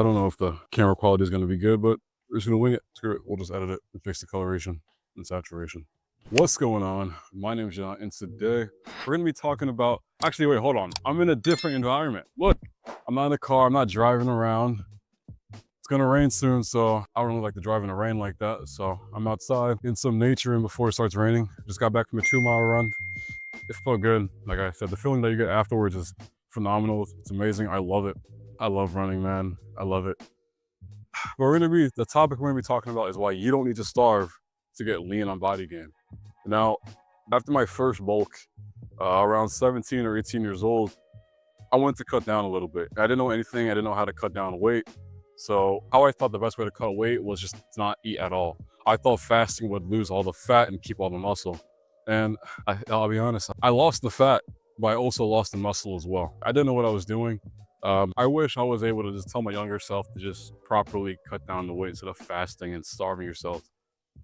I don't know if the camera quality is going to be good, but we're just going to wing it. Screw it. We'll just edit it and fix the coloration and saturation. What's going on? My name is John, and today we're going to be talking about, actually, wait, hold on. I'm in a different environment. Look, I'm not in a car. I'm not driving around. It's going to rain soon, so I don't really like to drive in the rain like that. So I'm outside in some nature and before it starts raining. Just got back from a 2-mile run. It felt good. Like I said, the feeling that you get afterwards is phenomenal. It's amazing. I love it. I love running, man. I love it. But the topic we're gonna be talking about is why you don't need to starve to get lean on Bodygame. Now, after my first bulk, around 17 or 18 years old, I wanted to cut down a little bit. I didn't know anything. I didn't know how to cut down weight. So how I thought the best way to cut weight was just to not eat at all. I thought fasting would lose all the fat and keep all the muscle. And I'll be honest, I lost the fat, but I also lost the muscle as well. I didn't know what I was doing. I wish I was able to just tell my younger self to just properly cut down the weight instead of fasting and starving yourself.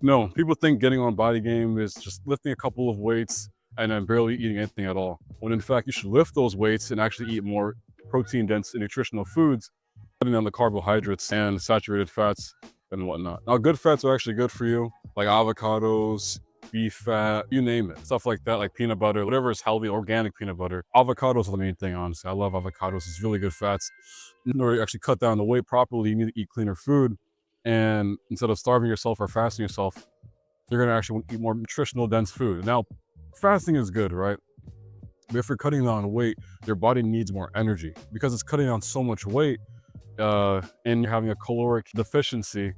No, people think getting on Bodygame is just lifting a couple of weights and then barely eating anything at all. When in fact, you should lift those weights and actually eat more protein-dense and nutritional foods, cutting down the carbohydrates and saturated fats and whatnot. Now, good fats are actually good for you, like avocados, beef fat, you name it. Stuff like that, like peanut butter, whatever is healthy, organic peanut butter. Avocados are the main thing, honestly. I love avocados. It's really good fats. In order to actually cut down the weight properly, you need to eat cleaner food. And instead of starving yourself or fasting yourself, you're gonna actually want to eat more nutritional dense food. Now, fasting is good, right? But if you're cutting down weight, your body needs more energy because it's cutting down so much weight, and you're having a caloric deficiency.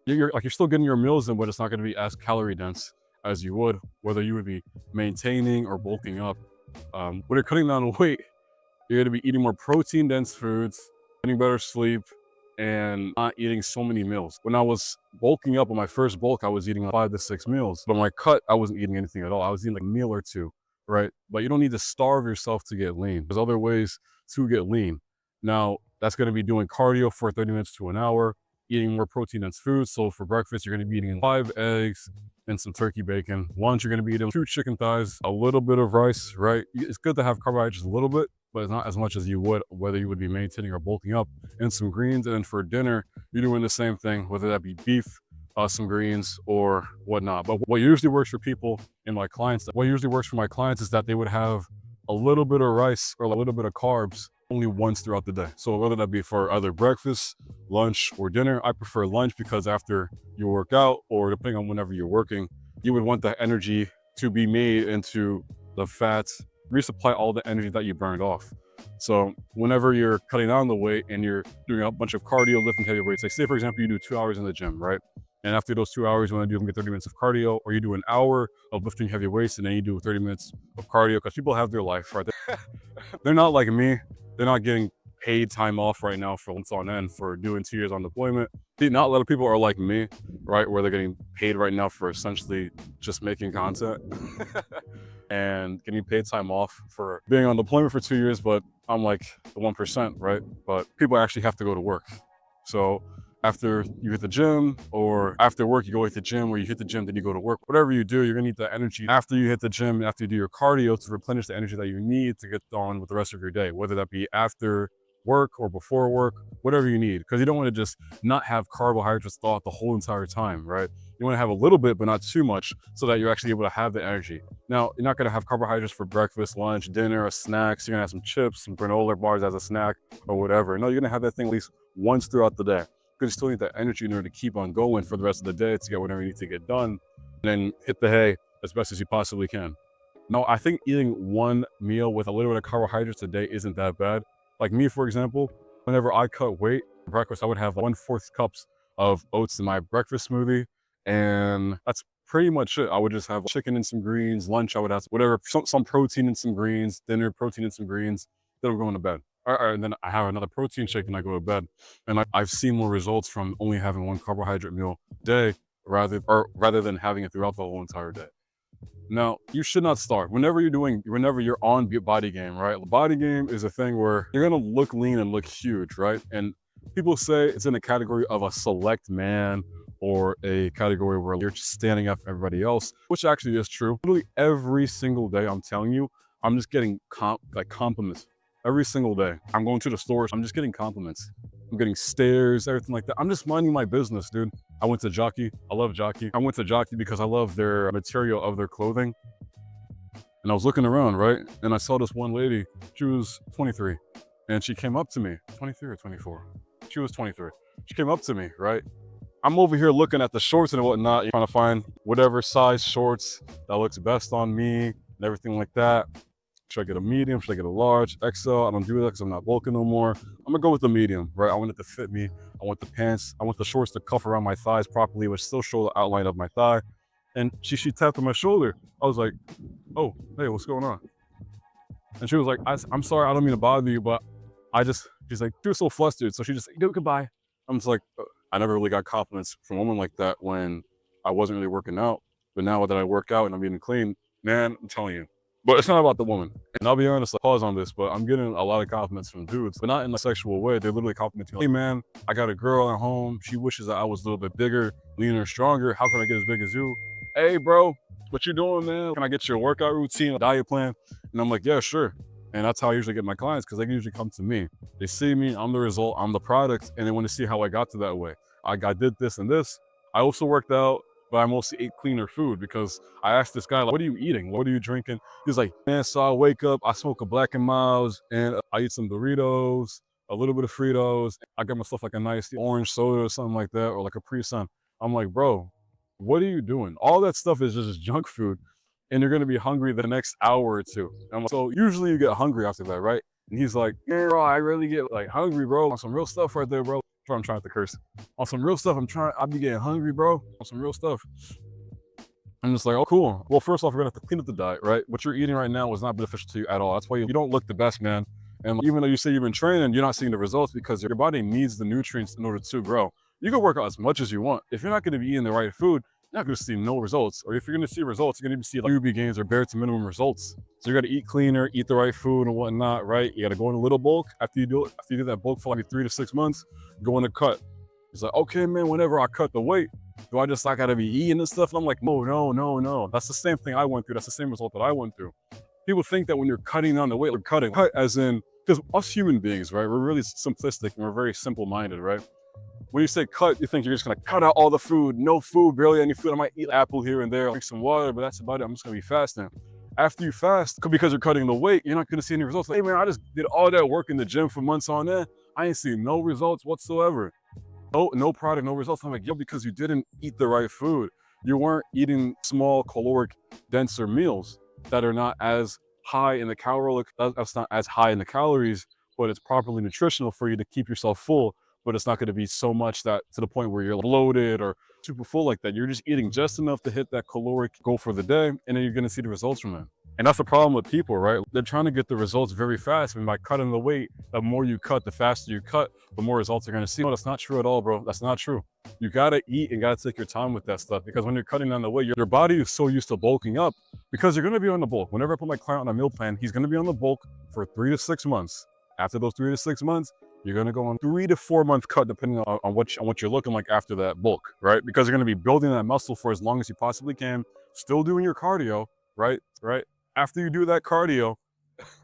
You're still getting your meals in, but it's not going to be as calorie dense as you would, whether you would be maintaining or bulking up. When you're cutting down weight, you're going to be eating more protein dense foods, getting better sleep, and not eating so many meals. When I was bulking up on my first bulk, I was eating like 5 to 6 meals. But my cut, I wasn't eating anything at all. I was eating like a meal or two, right? But you don't need to starve yourself to get lean. There's other ways to get lean. Now, that's going to be doing cardio for 30 minutes to an hour, eating more protein dense foods. So for breakfast, you're going to be eating 5 eggs and some turkey bacon. Lunch, you're going to be eating 2 chicken thighs, a little bit of rice, right? It's good to have carbohydrates a little bit, but it's not as much as you would, whether you would be maintaining or bulking up, and some greens. And then for dinner, you're doing the same thing, whether that be beef, some greens, or whatnot. But what usually works for people and my clients, what usually works for my clients is that they would have a little bit of rice or a little bit of carbs only once throughout the day. So whether that be for either breakfast, lunch, or dinner, I prefer lunch because after you work out, or depending on whenever you're working, you would want the energy to be made into the fats, resupply all the energy that you burned off. So whenever you're cutting down the weight and you're doing a bunch of cardio, lifting heavy weights, like say for example, you do 2 hours in the gym, right? And after those 2 hours, you want to do 30 minutes of cardio, or you do an hour of lifting heavy weights and then you do 30 minutes of cardio, because people have their life, right? They're not like me. They're not getting paid time off right now for months on end for doing 2 years on deployment. See, not a lot of people are like me, right? Where they're getting paid right now for essentially just making content and getting paid time off for being on deployment for 2 years. But I'm like the 1%, right? But people actually have to go to work. So after you hit the gym, or after work, you go hit the gym, or you hit the gym, then you go to work. Whatever you do, you're gonna need the energy after you hit the gym, after you do your cardio, to replenish the energy that you need to get on with the rest of your day, whether that be after work or before work, whatever you need. Because you don't want to just not have carbohydrates throughout the whole entire time, right? You want to have a little bit, but not too much, so that you're actually able to have the energy. Now, you're not going to have carbohydrates for breakfast, lunch, dinner, or snacks. You're going to have some chips, some granola bars as a snack, or whatever. No, you're going to have that thing at least once throughout the day. Because you still need that energy in order to keep on going for the rest of the day to get whatever you need to get done, and then hit the hay as best as you possibly can. No, I think eating one meal with a little bit of carbohydrates a day isn't that bad. Like me, for example, whenever I cut weight for breakfast, I would have 1/4 cups of oats in my breakfast smoothie, and that's pretty much it. I would just have chicken and some greens. Lunch, I would have whatever, some protein and some greens. Dinner, protein and some greens. Then I'm going to bed. And then I have another protein shake and I go to bed. And I've seen more results from only having one carbohydrate meal a day rather than having it throughout the whole entire day. Now, you should not starve. Whenever you're on Bodygame, right? Bodygame is a thing where you're gonna look lean and look huge, right? And people say it's in a category of a select man, or a category where you're just standing up for everybody else, which actually is true. Literally every single day, I'm telling you, I'm just getting compliments. Every single day. I'm going to the stores, I'm just getting compliments. I'm getting stares, everything like that. I'm just minding my business, dude. I went to Jockey. I love Jockey. I went to Jockey because I love their material of their clothing. And I was looking around, right? And I saw this one lady. She was 23. And she came up to me. 23 or 24? She was 23. She came up to me, right? I'm over here looking at the shorts and whatnot, trying to find whatever size shorts that looks best on me and everything like that. Should I get a medium? Should I get a large? XL? I don't do that because I'm not bulking no more. I'm gonna go with the medium, right? I want it to fit me. I want the pants. I want the shorts to cuff around my thighs properly, but still show the outline of my thigh. And she tapped on my shoulder. I was like, oh, hey, what's going on? And she was like, I'm sorry, I don't mean to bother you, but she's like, she was so flustered. So she just said, goodbye. I'm just like, I never really got compliments from a woman like that when I wasn't really working out. But now that I work out and I'm eating clean, man, I'm telling you. But it's not about the woman. And I'll be honest, I pause on this, but I'm getting a lot of compliments from dudes, but not in a sexual way. They literally compliment you like, hey man, I got a girl at home. She wishes that I was a little bit bigger, leaner, stronger. How can I get as big as you? Hey bro, what you doing, man? Can I get your workout routine, diet plan? And I'm like, yeah, sure. And that's how I usually get my clients because they usually come to me. They see me, I'm the result, I'm the product, and they want to see how I got to that way. I did this and this. I also worked out, but I mostly ate cleaner food because I asked this guy, like, what are you eating? What are you drinking? He's like, man, so I wake up, I smoke a Black and Milds, and I eat some Doritos, a little bit of Fritos. I get myself like a nice orange soda or something like that, or like a Capri-Sun. I'm like, bro, what are you doing? All that stuff is just junk food, and you're gonna be hungry the next hour or two. And I'm like, so usually you get hungry after that, right? And he's like, yeah, bro, I really get like hungry, bro, on some real stuff right there, bro. I'm trying to curse. On some real stuff, I be getting hungry, bro, on some real stuff. I'm just like, oh, cool. Well, first off, we're gonna have to clean up the diet, right? What you're eating right now is not beneficial to you at all. That's why you don't look the best, man. And even though you say you've been training, you're not seeing the results because your body needs the nutrients in order to grow. You can work out as much as you want. If you're not gonna be eating the right food, you're not gonna see no results. Or if you're gonna see results, you're gonna see like newbie gains or bare to minimum results. So you gotta eat cleaner, eat the right food and whatnot, right? You gotta go in a little bulk. After you do that bulk for like 3 to 6 months, go in a cut. It's like, okay, man, whenever I cut the weight, do I just like gotta be eating and stuff? And I'm like, no. That's the same thing I went through. That's the same result that I went through. People think that when you're cutting down the weight, you're cutting, cut as in, because us human beings, right? We're really simplistic and we're very simple-minded, right? When you say cut, you think you're just gonna cut out all the food, no food, barely any food. I might eat an apple here and there, drink some water, but that's about it. I'm just gonna be fasting. After you fast, because you're cutting the weight, you're not gonna see any results. Like, hey man, I just did all that work in the gym for months on end. I ain't seen no results whatsoever. No product, no results. I'm like, yo, because you didn't eat the right food. You weren't eating small, caloric, denser meals that are not as high in the caloric, that's not as high in the calories, but it's properly nutritional for you to keep yourself full, but it's not gonna be so much that to the point where you're bloated or super full like that. You're just eating just enough to hit that caloric goal for the day, and then you're gonna see the results from that. And that's the problem with people, right? They're trying to get the results very fast. And by cutting the weight, the more you cut, the faster you cut, the more results you're gonna see. No, that's not true at all, bro. That's not true. You gotta eat and gotta take your time with that stuff because when you're cutting down the weight, your body is so used to bulking up because you're gonna be on the bulk. Whenever I put my client on a meal plan, he's gonna be on the bulk for 3 to 6 months. After those 3 to 6 months, you're gonna go on 3 to 4 month cut depending on what you're looking like after that bulk, right? Because you're gonna be building that muscle for as long as you possibly can, still doing your cardio, right? After you do that cardio,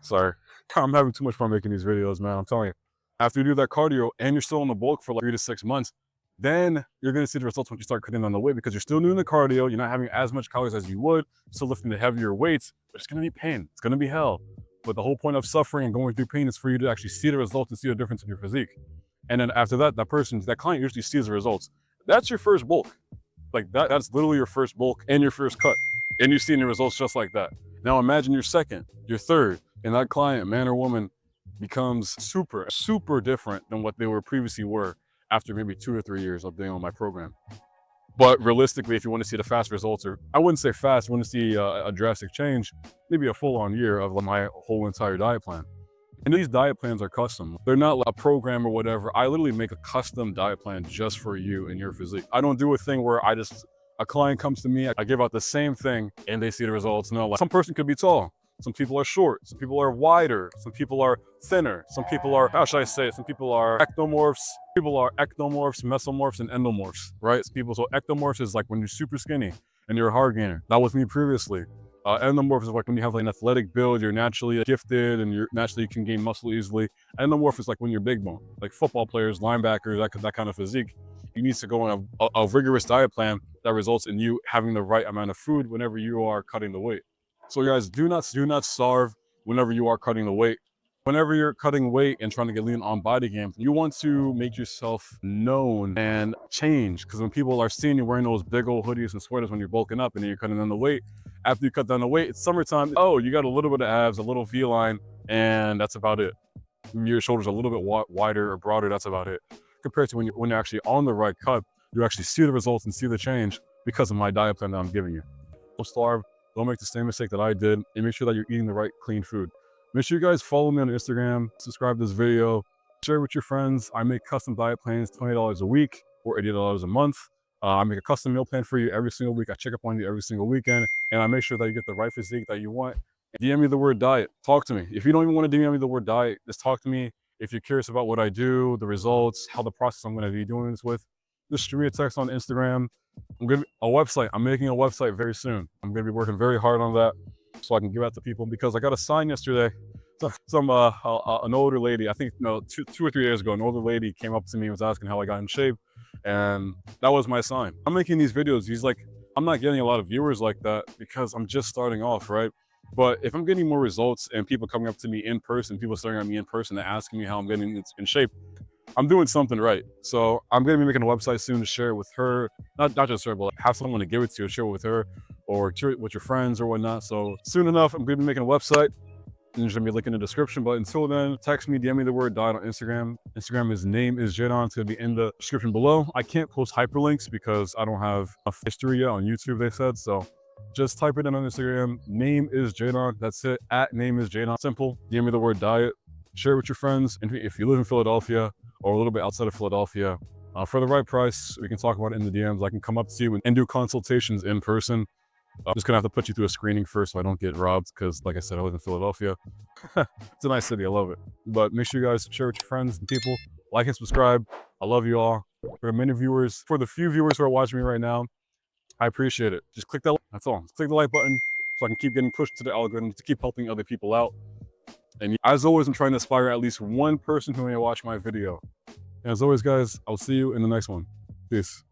sorry, I'm having too much fun making these videos, man, I'm telling you. After you do that cardio and you're still on the bulk for like 3 to 6 months, then you're gonna see the results when you start cutting down the weight because you're still doing the cardio, you're not having as much calories as you would, still lifting the heavier weights, but it's gonna be pain, it's gonna be hell. But the whole point of suffering and going through pain is for you to actually see the results and see the difference in your physique. And then after that, that client usually sees the results. That's your first bulk. Like that's literally your first bulk and your first cut. And you're seeing the results just like that. Now imagine your second, your third, and that client, man or woman, becomes super, super different than what they were previously were after maybe 2 or 3 years of being on my program. But realistically, if you want to see the fast results, or I wouldn't say fast, you want to see a drastic change, maybe a full-on year of my whole entire diet plan. And these diet plans are custom. They're not like a program or whatever. I literally make a custom diet plan just for you and your physique. I don't do a thing where a client comes to me, I give out the same thing and they see the results. No, like some person could be tall. Some people are short, some people are wider, some people are thinner, some people are, how should I say it? Some people are ectomorphs, mesomorphs, and endomorphs, right? So ectomorphs is like when you're super skinny and you're a hard gainer. That was me previously. Endomorph is like when you have like an athletic build, you're naturally gifted and you're naturally you can gain muscle easily. Endomorph is like when you're big bone, like football players, linebackers, that kind of physique. You need to go on a rigorous diet plan that results in you having the right amount of food whenever you are cutting the weight. So guys, do not starve whenever you are cutting the weight. Whenever you're cutting weight and trying to get lean on Bodygame, you want to make yourself known and change. Because when people are seeing you wearing those big old hoodies and sweaters when you're bulking up and then you're cutting down the weight, after you cut down the weight, it's summertime. Oh, you got a little bit of abs, a little V-line, and that's about it. Your shoulders are a little bit wider or broader, that's about it. Compared to when you're actually on the right cut, you actually see the results and see the change because of my diet plan that I'm giving you. Don't starve, don't make the same mistake that I did, and make sure that you're eating the right clean food. Make sure you guys follow me on Instagram, subscribe to this video, share with your friends. I make custom diet plans, $20 a week or $80 a month. I make a custom meal plan for you every single week. I check up on you every single weekend, and I make sure that you get the right physique that you want. DM me the word diet. Talk to me. If you don't even want to DM me the word diet, just talk to me. If you're curious about what I do, the results, how the process I'm going to be doing this with, just shoot me a text on Instagram. I'm making a website very soon. I'm going to be working very hard on that so I can give out to people because I got a sign yesterday. An older lady, I think two or 3 years ago, an older lady came up to me and was asking how I got in shape, and that was my sign. I'm making these videos. I'm not getting a lot of viewers like that because I'm just starting off, right? But if I'm getting more results and people coming up to me in person, people staring at me in person and asking me how I'm getting in shape, I'm doing something right. So I'm going to be making a website soon to share with her, not just her, but like have someone to give it to, share it with her or share it with your friends or whatnot. So soon enough, I'm going to be making a website. And there's going to be a link in the description. But until then, text me, DM me the word diet on Instagram. Instagram name is Jadon. It's going to be in the description below. I can't post hyperlinks because I don't have a history yet on YouTube, they said. So just type it in on Instagram. Name is Jadon. That's it. @name is Jadon. Simple. DM me the word diet. Share it with your friends. And if you live in Philadelphia or a little bit outside of Philadelphia, for the right price, we can talk about it in the DMs. I can come up to you and do consultations in person. I'm just gonna have to put you through a screening first so I don't get robbed because, like I said, I live in Philadelphia. It's a nice city, I love it. But make sure you guys share with your friends and people. Like and subscribe. I love you all. For the few viewers who are watching me right now, I appreciate it. Just click that, that's all. Just click the like button so I can keep getting pushed to the algorithm to keep helping other people out. And as always, I'm trying to inspire at least one person who may watch my video. And as always, guys, I'll see you in the next one. Peace.